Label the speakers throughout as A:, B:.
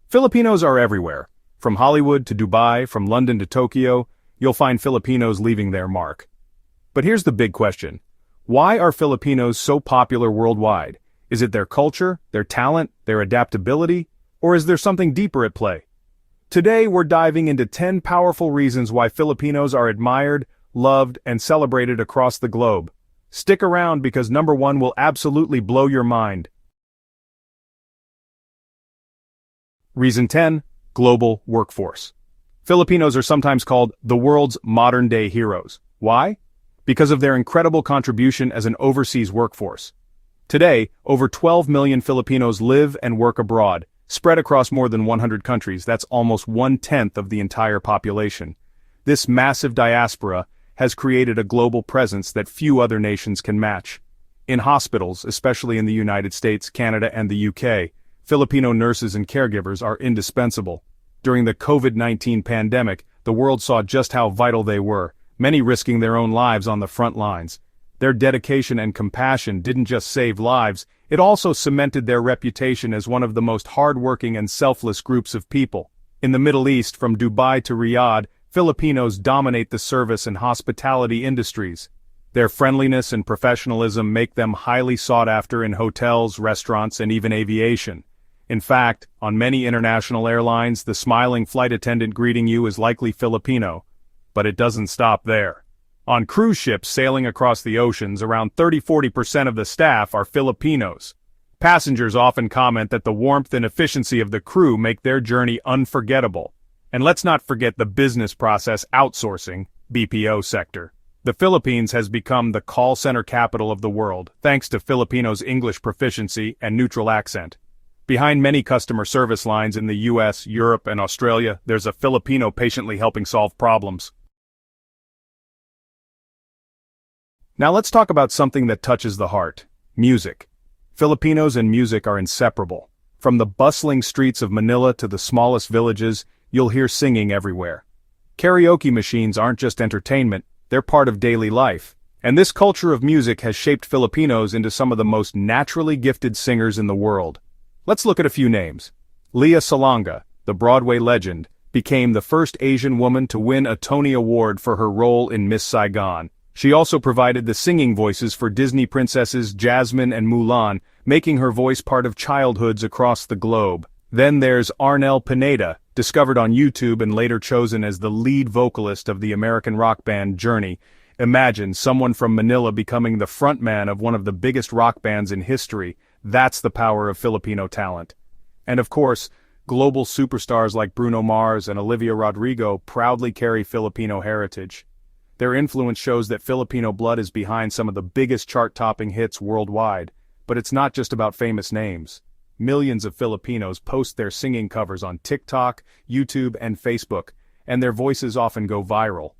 A: Filipinos are everywhere. From Hollywood to Dubai, from London to Tokyo, you'll find Filipinos leaving their mark. But here's the big question. Why are Filipinos so popular worldwide? Is it their culture, their talent, their adaptability, or is there something deeper at play? Today we're diving into 10 powerful reasons why Filipinos are admired, loved, and celebrated across the globe. Stick around because number 1 will absolutely blow your mind. Reason 10. Global workforce. Filipinos are sometimes called the world's modern-day heroes. Why? Because of their incredible contribution as an overseas workforce. Today, over 12 million Filipinos live and work abroad, spread across more than 100 countries. That's almost 1/10 of the entire population. This massive diaspora has created a global presence that few other nations can match. In hospitals, especially in the United States, Canada, and the UK, Filipino nurses and caregivers are indispensable. During the COVID-19 pandemic, the world saw just how vital they were, many risking their own lives on the front lines. Their dedication and compassion didn't just save lives, it also cemented their reputation as one of the most hardworking and selfless groups of people. In the Middle East, from Dubai to Riyadh, Filipinos dominate the service and hospitality industries. Their friendliness and professionalism make them highly sought after in hotels, restaurants, and even aviation. In fact, on many international airlines, the smiling flight attendant greeting you is likely Filipino. But it doesn't stop there. On cruise ships sailing across the oceans, around 30–40% of the staff are Filipinos. Passengers often comment that the warmth and efficiency of the crew make their journey unforgettable. And let's not forget the business process outsourcing, BPO sector. The Philippines has become the call center capital of the world, thanks to Filipinos' English proficiency and neutral accent. Behind many customer service lines in the US, Europe, and Australia, there's a Filipino patiently helping solve problems. Now let's talk about something that touches the heart: music. Filipinos and music are inseparable. From the bustling streets of Manila to the smallest villages, you'll hear singing everywhere. Karaoke machines aren't just entertainment, they're part of daily life. And this culture of music has shaped Filipinos into some of the most naturally gifted singers in the world. Let's look at a few names. Lea Salonga, the Broadway legend, became the first Asian woman to win a Tony Award for her role in Miss Saigon. She also provided the singing voices for Disney princesses Jasmine and Mulan, making her voice part of childhoods across the globe. Then there's Arnel Pineda, discovered on YouTube and later chosen as the lead vocalist of the American rock band Journey. Imagine someone from Manila becoming the frontman of one of the biggest rock bands in history. That's the power of Filipino talent. And of course, global superstars like Bruno Mars and Olivia Rodrigo proudly carry Filipino heritage. Their influence shows that Filipino blood is behind some of the biggest chart-topping hits worldwide. But it's not just about famous names. Millions of Filipinos post their singing covers on TikTok, YouTube, and Facebook, and their voices often go viral.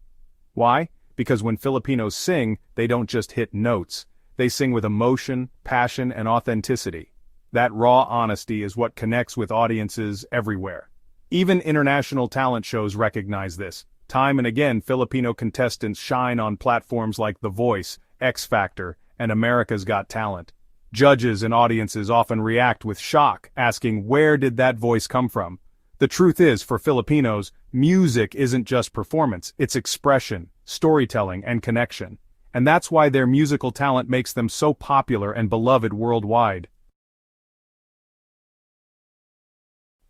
A: Why? Because when Filipinos sing, they don't just hit notes. They sing with emotion, passion, and authenticity. That raw honesty is what connects with audiences everywhere. Even international talent shows recognize this. Time and again, Filipino contestants shine on platforms like The Voice, X Factor, and America's Got Talent. Judges and audiences often react with shock, asking where did that voice come from? The truth is, for Filipinos, music isn't just performance, it's expression, storytelling, and connection. And that's why their musical talent makes them so popular and beloved worldwide.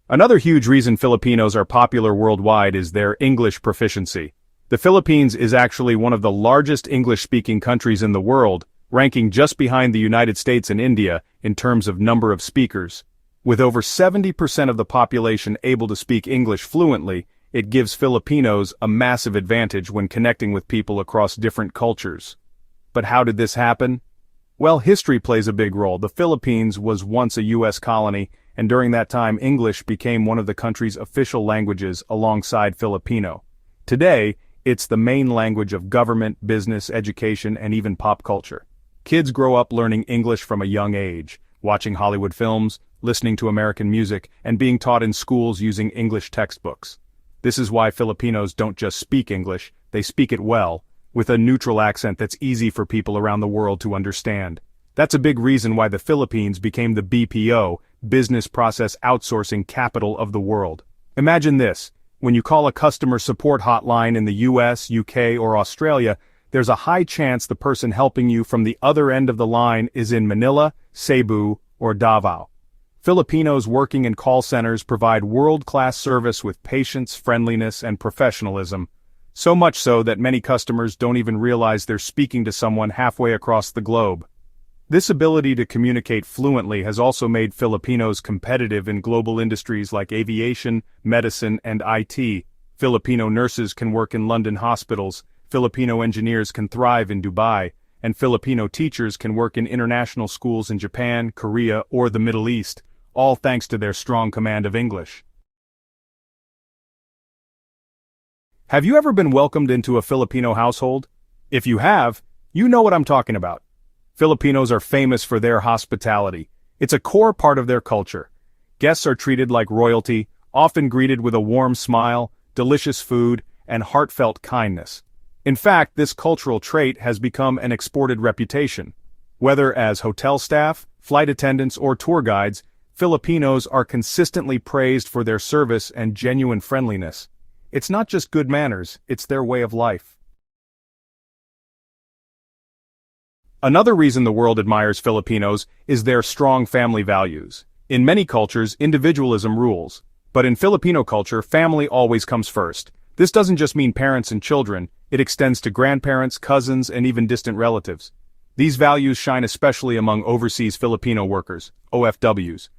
A: Another huge reason Filipinos are popular worldwide is their English proficiency. The Philippines is actually one of the largest English-speaking countries in the world, ranking just behind the United States and India in terms of number of speakers. With over 70% of the population able to speak English fluently, it gives Filipinos a massive advantage when connecting with people across different cultures. But how did this happen? Well, history plays a big role. The Philippines was once a U.S. colony, and during that time English became one of the country's official languages alongside Filipino. Today, it's the main language of government, business, education, and even pop culture. Kids grow up learning English from a young age, watching Hollywood films, listening to American music, and being taught in schools using English textbooks. This is why Filipinos don't just speak English, they speak it well, with a neutral accent that's easy for people around the world to understand. That's a big reason why the Philippines became the BPO, business process outsourcing capital of the world. Imagine this, when you call a customer support hotline in the US, UK, or Australia, there's a high chance the person helping you from the other end of the line is in Manila, Cebu, or Davao. Filipinos working in call centers provide world-class service with patience, friendliness, and professionalism, so much so that many customers don't even realize they're speaking to someone halfway across the globe. This ability to communicate fluently has also made Filipinos competitive in global industries like aviation, medicine, and IT. Filipino nurses can work in London hospitals, Filipino engineers can thrive in Dubai, and Filipino teachers can work in international schools in Japan, Korea, or the Middle East, all thanks to their strong command of English. Have you ever been welcomed into a Filipino household? If you have, you know what I'm talking about. Filipinos are famous for their hospitality. It's a core part of their culture. Guests are treated like royalty, often greeted with a warm smile, delicious food, and heartfelt kindness. In fact, this cultural trait has become an exported reputation. Whether as hotel staff, flight attendants, or tour guides, Filipinos are consistently praised for their service and genuine friendliness. It's not just good manners, it's their way of life. Another reason the world admires Filipinos is their strong family values. In many cultures, individualism rules. But in Filipino culture, family always comes first. This doesn't just mean parents and children, it extends to grandparents, cousins, and even distant relatives. These values shine especially among Overseas Filipino Workers, OFWs.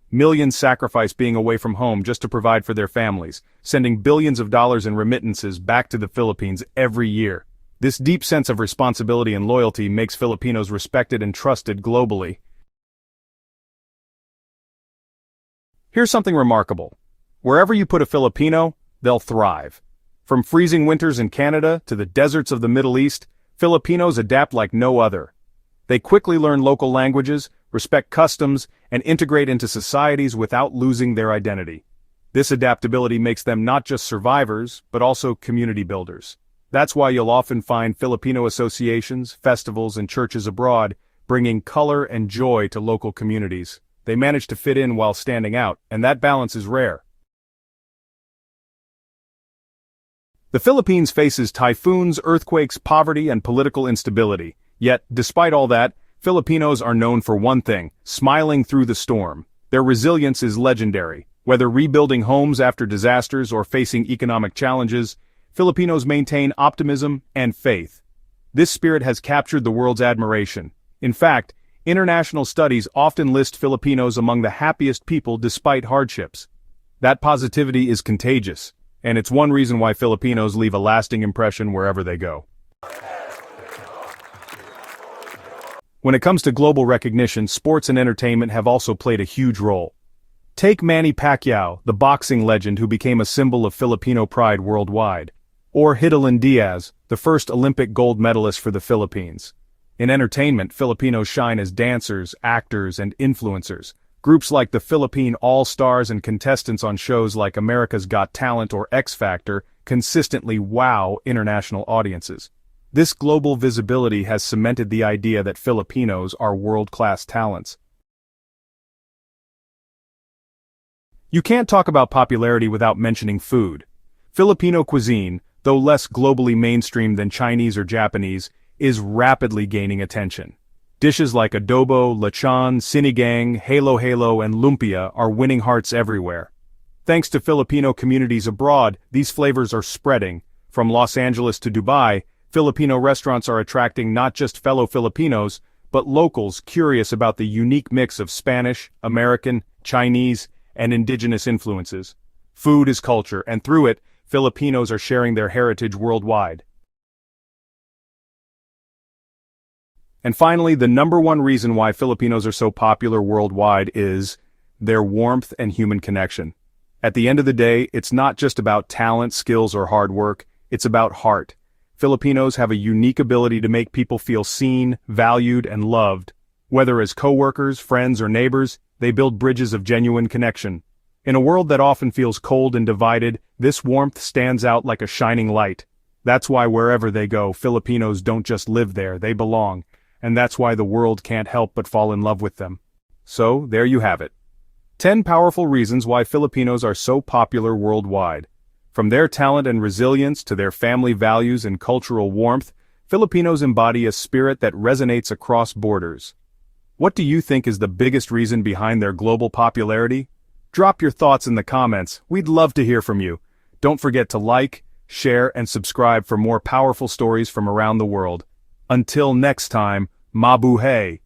A: Millions sacrifice being away from home just to provide for their families, sending billions of dollars in remittances back to the Philippines every year. This deep sense of responsibility and loyalty makes Filipinos respected and trusted globally. Here's something remarkable. Wherever you put a Filipino, they'll thrive. From freezing winters in Canada to the deserts of the Middle East, Filipinos adapt like no other. They quickly learn local languages, respect customs, and integrate into societies without losing their identity. This adaptability makes them not just survivors, but also community builders. That's why you'll often find Filipino associations, festivals, and churches abroad, bringing color and joy to local communities. They manage to fit in while standing out, and that balance is rare. The Philippines faces typhoons, earthquakes, poverty, and political instability. Yet, despite all that, Filipinos are known for one thing: smiling through the storm. Their resilience is legendary. Whether rebuilding homes after disasters or facing economic challenges, Filipinos maintain optimism and faith. This spirit has captured the world's admiration. In fact, international studies often list Filipinos among the happiest people despite hardships. That positivity is contagious, and it's one reason why Filipinos leave a lasting impression wherever they go. When it comes to global recognition, sports and entertainment have also played a huge role. Take Manny Pacquiao, the boxing legend who became a symbol of Filipino pride worldwide. Or Hidilyn Diaz, the first Olympic gold medalist for the Philippines. In entertainment, Filipinos shine as dancers, actors, and influencers. Groups like the Philippine All-Stars and contestants on shows like America's Got Talent or X Factor consistently wow international audiences. This global visibility has cemented the idea that Filipinos are world-class talents. You can't talk about popularity without mentioning food. Filipino cuisine, though less globally mainstream than Chinese or Japanese, is rapidly gaining attention. Dishes like adobo, lechon, sinigang, halo-halo, and lumpia are winning hearts everywhere. Thanks to Filipino communities abroad, these flavors are spreading. From Los Angeles to Dubai, Filipino restaurants are attracting not just fellow Filipinos, but locals curious about the unique mix of Spanish, American, Chinese, and indigenous influences. Food is culture, and through it, Filipinos are sharing their heritage worldwide. And finally, the number one reason why Filipinos are so popular worldwide is their warmth and human connection. At the end of the day, it's not just about talent, skills, or hard work, it's about heart. Filipinos have a unique ability to make people feel seen, valued, and loved. Whether as co-workers, friends, or neighbors, they build bridges of genuine connection. In a world that often feels cold and divided, this warmth stands out like a shining light. That's why wherever they go, Filipinos don't just live there, they belong. and that's why the world can't help but fall in love with them. So, there you have it. 10 powerful reasons why Filipinos are so popular worldwide. From their talent and resilience to their family values and cultural warmth, Filipinos embody a spirit that resonates across borders. What do you think is the biggest reason behind their global popularity? Drop your thoughts in the comments, we'd love to hear from you. Don't forget to like, share, and subscribe for more powerful stories from around the world. Until next time, mabuhay!